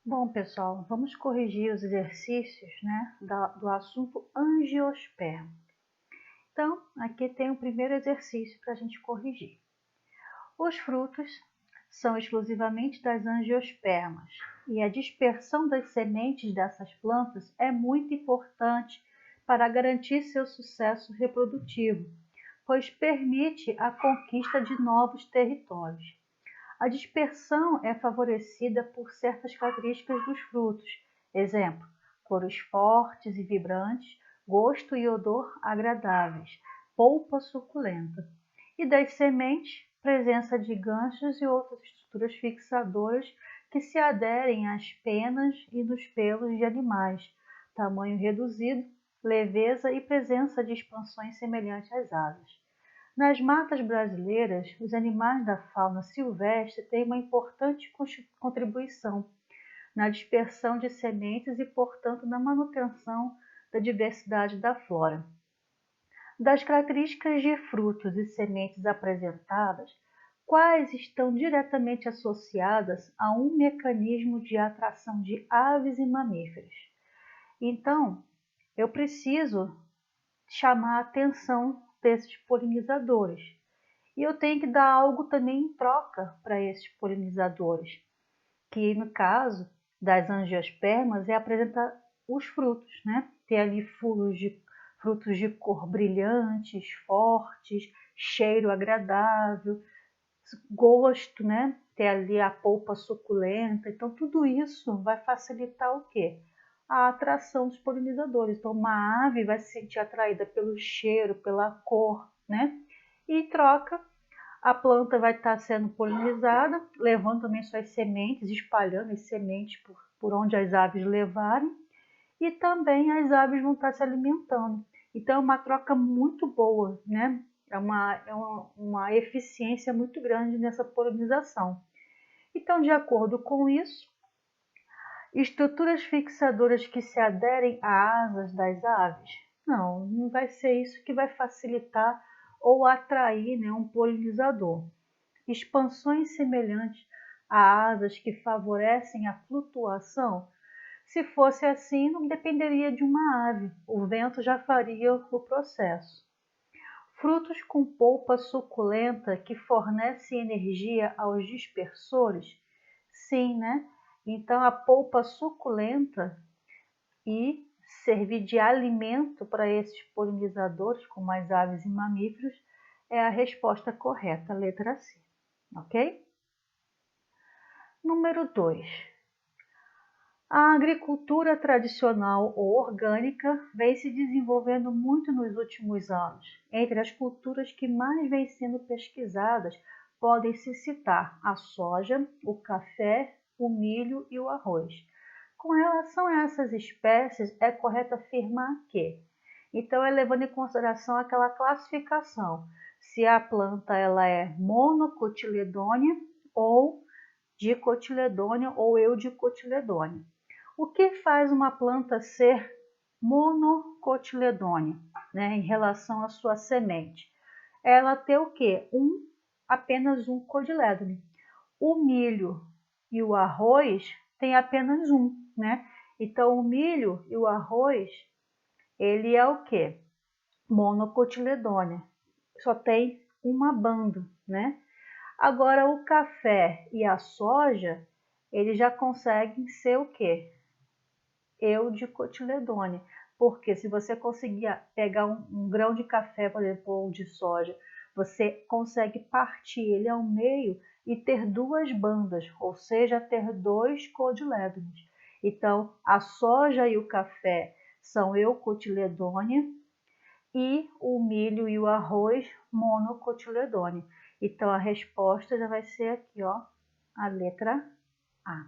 Bom, pessoal, vamos corrigir os exercícios, né, do assunto angiosperma. Então, aqui tem o primeiro exercício para a gente corrigir. Os frutos são exclusivamente das angiospermas e a dispersão das sementes dessas plantas é muito importante para garantir seu sucesso reprodutivo, pois permite a conquista de novos territórios. A dispersão é favorecida por certas características dos frutos, exemplo, cores fortes e vibrantes, gosto e odor agradáveis, polpa suculenta. E das sementes, presença de ganchos e outras estruturas fixadoras que se aderem às penas e nos pelos de animais, tamanho reduzido, leveza e presença de expansões semelhantes às asas. Nas matas brasileiras, os animais da fauna silvestre têm uma importante contribuição na dispersão de sementes e, portanto, na manutenção da diversidade da flora. Das características de frutos e sementes apresentadas, quais estão diretamente associadas a um mecanismo de atração de aves e mamíferos? Então, eu preciso chamar a atenção desses polinizadores. E eu tenho que dar algo também em troca para esses polinizadores, que no caso das angiospermas é apresentar os frutos, né? Ter ali frutos de cor brilhantes, fortes, cheiro agradável, gosto, né? Ter ali a polpa suculenta. Então tudo isso vai facilitar o quê? A atração dos polinizadores. Então uma ave vai se sentir atraída pelo cheiro, pela cor, né? E em troca, a planta vai estar sendo polinizada, levando também suas sementes, espalhando as sementes por onde as aves levarem, e também as aves vão estar se alimentando. Então é uma troca muito boa, né? É uma eficiência muito grande nessa polinização. Então, de acordo com isso, estruturas fixadoras que se aderem às asas das aves? Não vai ser isso que vai facilitar ou atrair, né, um polinizador. Expansões semelhantes a asas que favorecem a flutuação? Se fosse assim, não dependeria de uma ave, o vento já faria o processo. Frutos com polpa suculenta que fornecem energia aos dispersores? Sim, né? Então a polpa suculenta e servir de alimento para esses polinizadores, como as aves e mamíferos, é a resposta correta, a letra C, ok? Número 2. A agricultura tradicional ou orgânica vem se desenvolvendo muito nos últimos anos. Entre as culturas que mais vêm sendo pesquisadas, podem-se citar a soja, o café, o milho e o arroz. Com relação a essas espécies, é correto afirmar que, então, é levando em consideração aquela classificação, se a planta ela é monocotiledônea ou dicotiledônea ou eudicotiledônea. O que faz uma planta ser monocotiledônea, né, em relação à sua semente? Ela ter o quê? Apenas um cotilédone. O milho e o arroz têm apenas um, né? Então, o milho e o arroz, ele é o quê? Monocotiledônea. Só tem uma banda, né? Agora, o café e a soja, eles já conseguem ser o quê? Eudicotiledônea. Porque se você conseguir pegar um grão de café, por exemplo, ou de soja, você consegue partir ele ao meio e ter duas bandas, ou seja, ter dois cotilédones. Então, a soja e o café são eucotiledônea e o milho e o arroz monocotiledônea. Então, a resposta já vai ser aqui, ó, a letra A.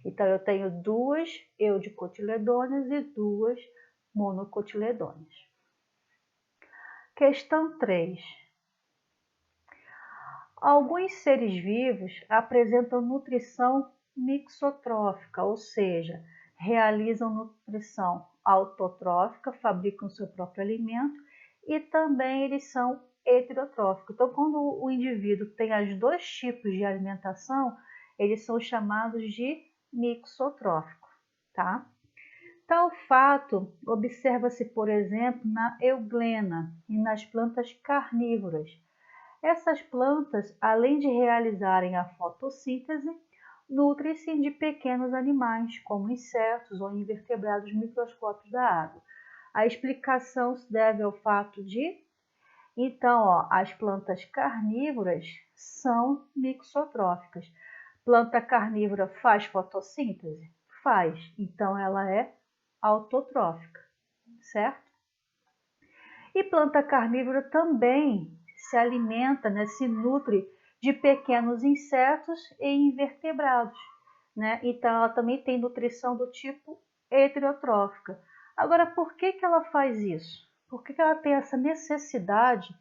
Então, eu tenho duas eudicotiledôneas e duas monocotiledôneas. Questão 3. Alguns seres vivos apresentam nutrição mixotrófica, ou seja, realizam nutrição autotrófica, fabricam seu próprio alimento, e também eles são heterotróficos. Então, quando o indivíduo tem os dois tipos de alimentação, eles são chamados de mixotrófico, tá? Tal fato observa-se, por exemplo, na euglena e nas plantas carnívoras. Essas plantas, além de realizarem a fotossíntese, nutrem-se de pequenos animais, como insetos ou invertebrados microscópicos da água. A explicação se deve ao fato de, então, as plantas carnívoras são mixotróficas. Planta carnívora faz fotossíntese? Faz, então ela é autotrófica, certo? E planta carnívora também se alimenta, né, se nutre de pequenos insetos e invertebrados, né? Então ela também tem nutrição do tipo heterotrófica. Agora, por que ela faz isso? Por que ela tem essa necessidade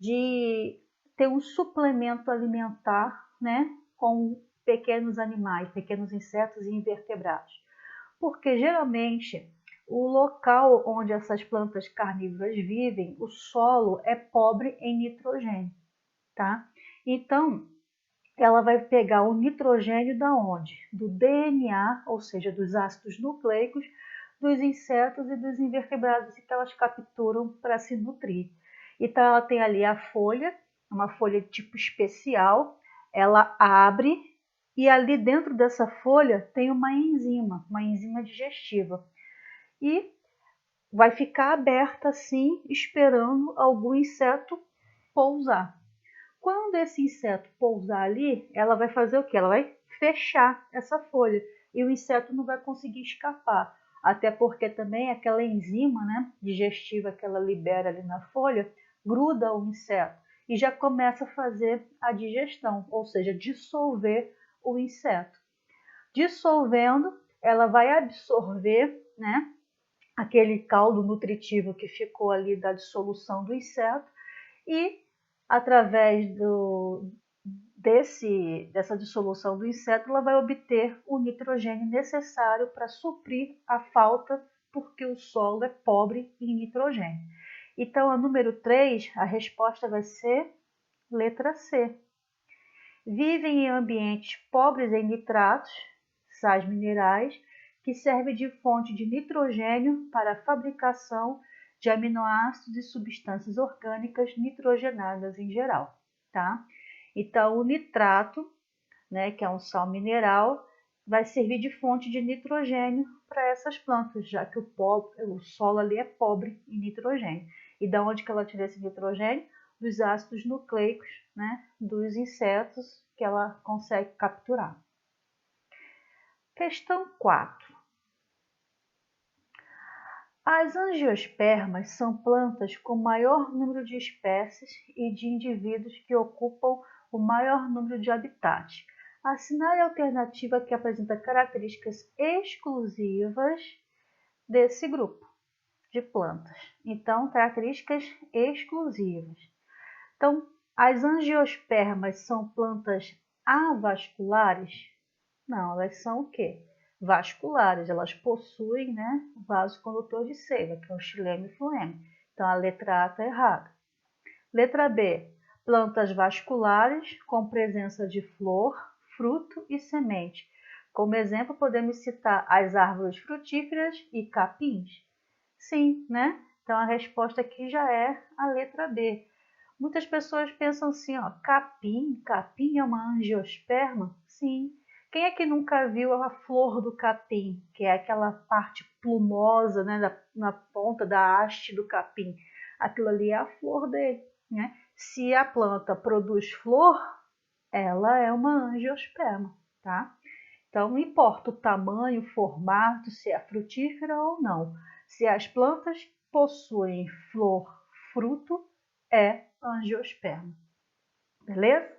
de ter um suplemento alimentar, né, com pequenos animais, pequenos insetos e invertebrados? Porque geralmente o local onde essas plantas carnívoras vivem, o solo é pobre em nitrogênio, tá? Então, ela vai pegar o nitrogênio da onde? Do DNA, ou seja, dos ácidos nucleicos, dos insetos e dos invertebrados que elas capturam para se nutrir. Então, ela tem ali a folha, uma folha de tipo especial, ela abre e ali dentro dessa folha tem uma enzima digestiva. E vai ficar aberta assim, esperando algum inseto pousar. Quando esse inseto pousar ali, ela vai fazer o quê? Ela vai fechar essa folha e o inseto não vai conseguir escapar. Até porque também aquela enzima, né, digestiva que ela libera ali na folha, gruda o inseto e já começa a fazer a digestão, ou seja, dissolver o inseto. Dissolvendo, ela vai absorver, né, aquele caldo nutritivo que ficou ali da dissolução do inseto e através dessa dissolução do inseto, ela vai obter o nitrogênio necessário para suprir a falta, porque o solo é pobre em nitrogênio. Então, a número 3, a resposta vai ser letra C. Vivem em ambientes pobres em nitratos, sais minerais, que servem de fonte de nitrogênio para a fabricação de aminoácidos e substâncias orgânicas nitrogenadas em geral, tá? Então, o nitrato, né, que é um sal mineral, vai servir de fonte de nitrogênio para essas plantas, já que o solo ali é pobre em nitrogênio. E da onde que ela tira esse nitrogênio? Dos ácidos nucleicos, né, dos insetos que ela consegue capturar. Questão 4. As angiospermas são plantas com maior número de espécies e de indivíduos que ocupam o maior número de habitats. Assinale a alternativa que apresenta características exclusivas desse grupo de plantas. Então, características exclusivas. Então, as angiospermas são plantas avasculares? Não, elas são o quê? Vasculares, elas possuem, né, vaso condutor de seiva, que é o xilema e floema. Então, a letra A está errada. Letra B, plantas vasculares com presença de flor, fruto e semente. Como exemplo, podemos citar as árvores frutíferas e capins. Sim, né? Então, a resposta aqui já é a letra B. Muitas pessoas pensam assim, ó, capim é uma angiosperma? Sim. Quem é que nunca viu a flor do capim, que é aquela parte plumosa, né, na ponta da haste do capim? Aquilo ali é a flor dele, né? Se a planta produz flor, ela é uma angiosperma, tá? Então, não importa o tamanho, o formato, se é frutífera ou não. Se as plantas possuem flor, fruto, é angiosperma. Beleza?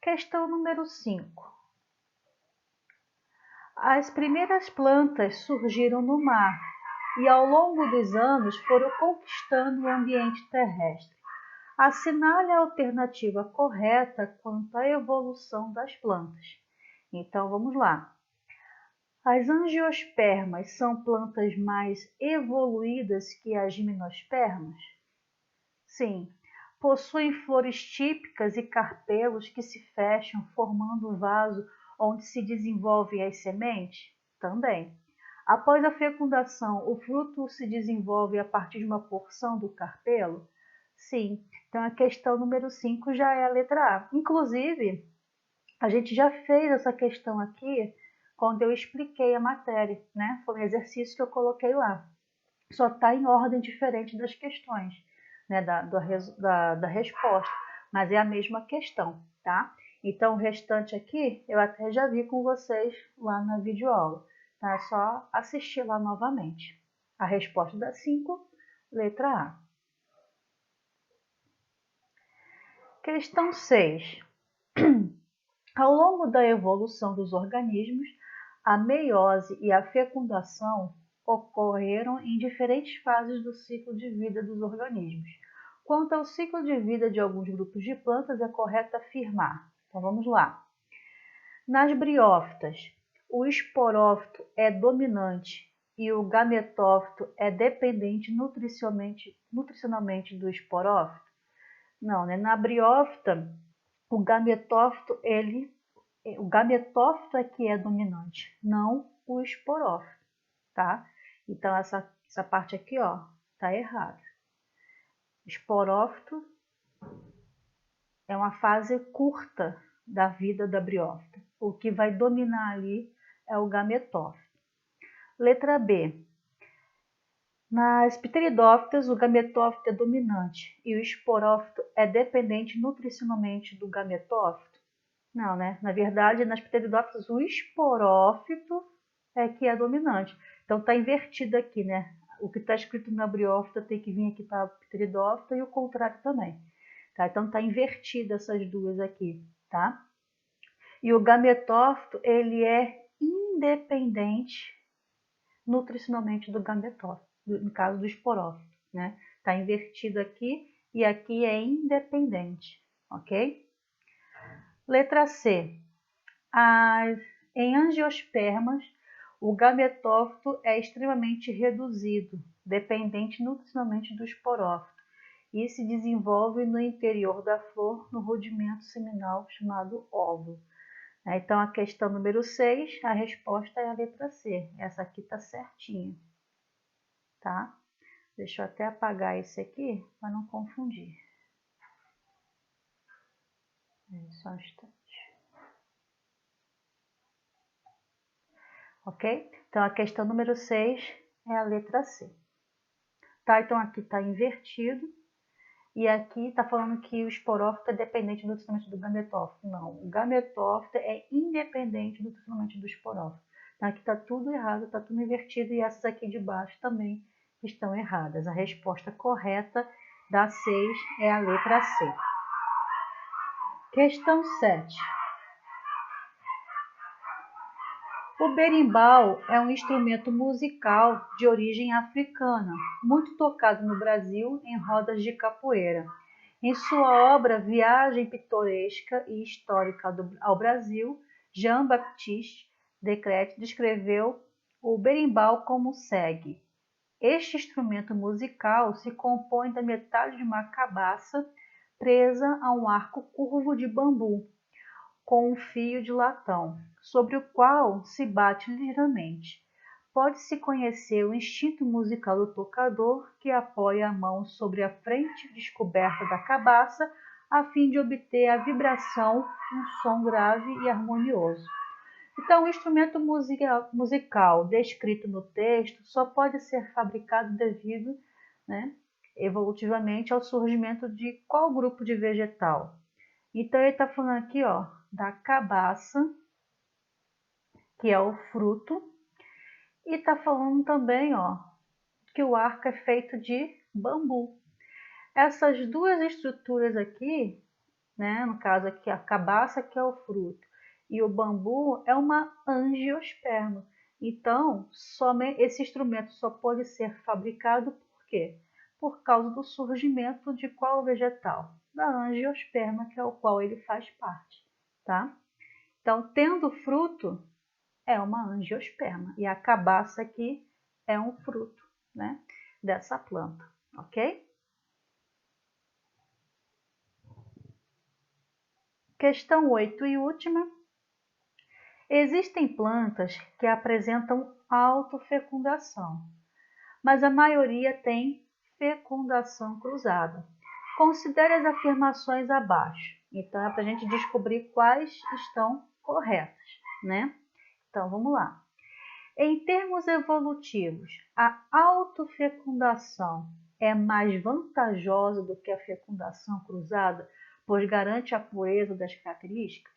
Questão número 5. As primeiras plantas surgiram no mar e ao longo dos anos foram conquistando o ambiente terrestre. Assinale a alternativa correta quanto à evolução das plantas. Então vamos lá. As angiospermas são plantas mais evoluídas que as gimnospermas? Sim. Possuem flores típicas e carpelos que se fecham formando um vaso onde se desenvolvem as sementes? Também. Após a fecundação, o fruto se desenvolve a partir de uma porção do carpelo? Sim. Então, a questão número 5 já é a letra A. Inclusive, a gente já fez essa questão aqui quando eu expliquei a matéria, né? Foi um exercício que eu coloquei lá. Só está em ordem diferente das questões, né? Da resposta, mas é a mesma questão, tá? Então, o restante aqui eu até já vi com vocês lá na videoaula, tá? É só assistir lá novamente. A resposta da 5, letra A. Questão 6. Ao longo da evolução dos organismos, a meiose e a fecundação ocorreram em diferentes fases do ciclo de vida dos organismos. Quanto ao ciclo de vida de alguns grupos de plantas, é correto afirmar. Então vamos lá. Nas briófitas, o esporófito é dominante e o gametófito é dependente nutricionalmente do esporófito? Não, né? Na briófita, o gametófito é que é dominante, não o esporófito, tá? Então essa parte aqui, ó, tá errada. Esporófito é uma fase curta da vida da briófita. O que vai dominar ali é o gametófito. Letra B. Nas pteridófitas, o gametófito é dominante e o esporófito é dependente nutricionalmente do gametófito? Não, né? Na verdade, nas pteridófitas, o esporófito é que é dominante. Então, está invertido aqui, né? O que está escrito na briófita tem que vir aqui para a pteridófita e o contrário também. Tá? Então, está invertida essas duas aqui, tá? E o gametófito, ele é independente nutricionalmente do gametófito, no caso do esporófito, né? Está invertido aqui e aqui é independente, ok? Letra C. Em angiospermas, o gametófito é extremamente reduzido, dependente nutricionalmente do esporófito, e se desenvolve no interior da flor, no rudimento seminal chamado óvulo. Então, a questão número 6, a resposta é a letra C. Essa aqui está certinha, tá? Deixa eu até apagar esse aqui para não confundir. Só um instante. Ok? Então, a questão número 6 é a letra C. Tá? Então, aqui está invertido. E aqui está falando que o esporófito é dependente nutricionalmente do gametófito. Não, o gametófito é independente nutricionalmente do esporófito. Então, aqui está tudo errado, está tudo invertido. E essas aqui de baixo também estão erradas. A resposta correta da 6 é a letra C. Questão 7. O berimbau é um instrumento musical de origem africana, muito tocado no Brasil em rodas de capoeira. Em sua obra Viagem Pitoresca e Histórica ao Brasil, Jean-Baptiste Decret descreveu o berimbau como segue. Este instrumento musical se compõe da metade de uma cabaça presa a um arco curvo de bambu, com um fio de latão, sobre o qual se bate ligeiramente. Pode-se conhecer o instinto musical do tocador, que apoia a mão sobre a frente descoberta da cabaça, a fim de obter a vibração, um som grave e harmonioso. Então, o instrumento musical descrito no texto só pode ser fabricado devido, né, evolutivamente ao surgimento de qual grupo de vegetal? Então, ele está falando aqui, ó, da cabaça, que é o fruto, e está falando também, ó, que o arco é feito de bambu. Essas duas estruturas aqui, né, no caso aqui a cabaça, que é o fruto, e o bambu é uma angiosperma. Então, esse instrumento só pode ser fabricado por quê? Por causa do surgimento de qual vegetal? Da angiosperma, que é o qual ele faz parte, tá? Então, tendo fruto, é uma angiosperma. E a cabaça aqui é um fruto, né, dessa planta, ok? Questão 8 e última. Existem plantas que apresentam autofecundação, mas a maioria tem fecundação cruzada. Considere as afirmações abaixo. Então, é para a gente descobrir quais estão corretas, né? Então, vamos lá. Em termos evolutivos, a autofecundação é mais vantajosa do que a fecundação cruzada, pois garante a pureza das características?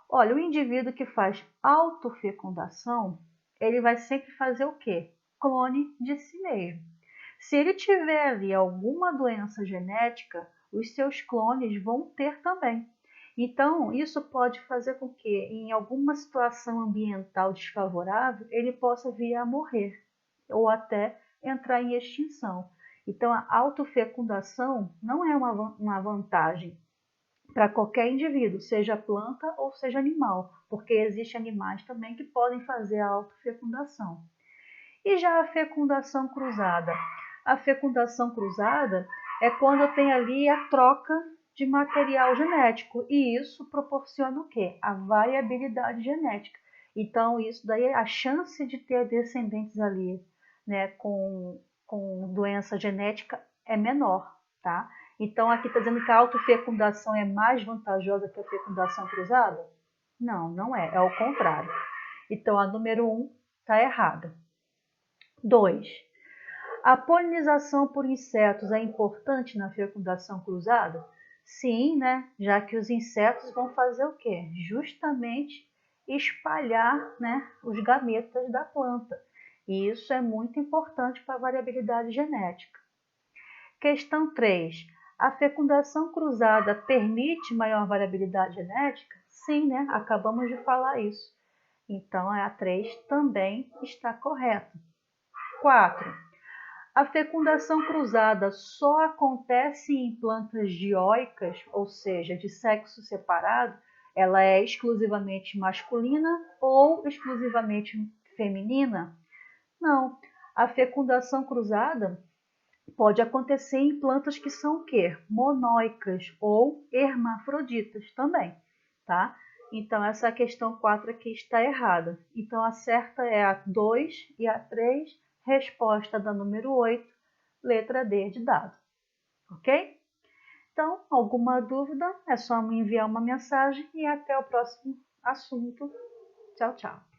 Olha, o indivíduo que faz autofecundação, ele vai sempre fazer o quê? Clone de si mesmo. Se ele tiver ali alguma doença genética, os seus clones vão ter também. Então, isso pode fazer com que, em alguma situação ambiental desfavorável, ele possa vir a morrer ou até entrar em extinção. Então, a autofecundação não é uma vantagem para qualquer indivíduo, seja planta ou seja animal, porque existem animais também que podem fazer a autofecundação. E já a fecundação cruzada? A fecundação cruzada é quando tem ali a troca de material genético, e isso proporciona o quê? A variabilidade genética. Então, isso daí, a chance de ter descendentes ali, né, com doença genética é menor, tá? Então, aqui está dizendo que a autofecundação é mais vantajosa que a fecundação cruzada? Não, não é, é o contrário. Então, a número 1 está errada. 2. A polinização por insetos é importante na fecundação cruzada? Sim, né? Já que os insetos vão fazer o quê? Justamente espalhar, né, os gametas da planta. E isso é muito importante para a variabilidade genética. Questão 3. A fecundação cruzada permite maior variabilidade genética? Sim, né? Acabamos de falar isso. Então, a 3 também está correta. 4. A fecundação cruzada só acontece em plantas dioicas, ou seja, de sexo separado? Ela é exclusivamente masculina ou exclusivamente feminina? Não. A fecundação cruzada pode acontecer em plantas que são o quê? Monóicas ou hermafroditas também, tá? Então, essa questão 4 aqui está errada. Então, a certa é a 2 e a 3, resposta da número 8, letra D de dado. Ok? Então, alguma dúvida? É só me enviar uma mensagem e até o próximo assunto. Tchau, tchau.